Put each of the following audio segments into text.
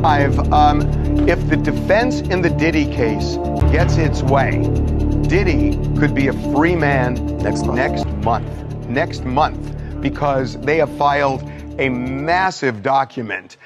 If the defense in the Diddy case gets its way, Diddy could be a free man next month, because they have filed a massive document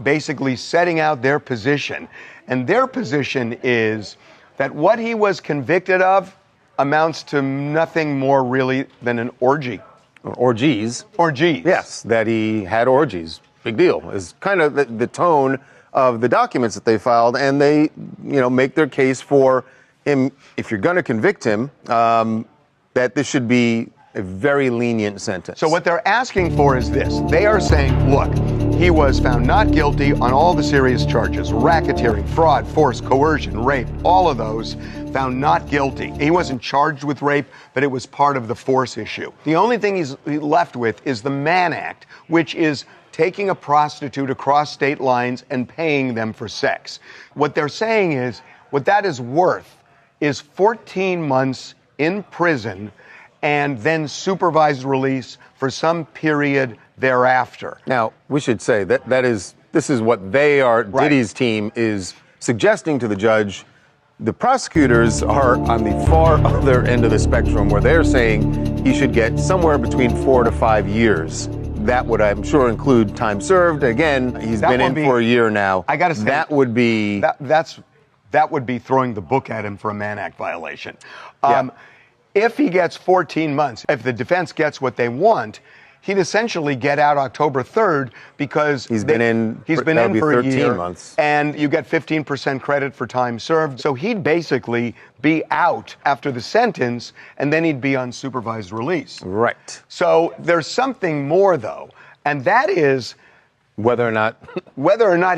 basically setting out their position. And their position is that what he was convicted of amounts to nothing more really than an orgy. Orgies. Orgies. Yes, that he had orgies. Big deal. Is kind of the tone of the documents that they filed, and they, make their case for him. If you're going to convict him, that this should be a very lenient sentence. So what they're asking for is this. They are saying, look, he was found not guilty on all the serious charges: racketeering, fraud, force, coercion, rape, all of those found not guilty. He wasn't charged with rape, but it was part of the force issue. The only thing he's left with is the Mann Act, which is taking a prostitute across state lines and paying them for sex. What they're saying is, what that is worth is 14 months in prison and then supervised release for some period thereafter. Now, we should say this is what they are, Right. Diddy's team is suggesting to the judge. The prosecutors are on the far other end of the spectrum, where they're saying he should get somewhere between 4 to 5 years. That would, I'm sure, include time served. Again, he's been in for a year now. I got to say, that would be that would be throwing the book at him for a Mann Act violation. Yeah. If he gets 14 months, if the defense gets what they want, he'd essentially get out October 3rd, because he's been in for 13 a year, months. And you get 15% credit for time served. So he'd basically be out after the sentence, and then he'd be on supervised release. Right. So there's something more, though, and that is whether or not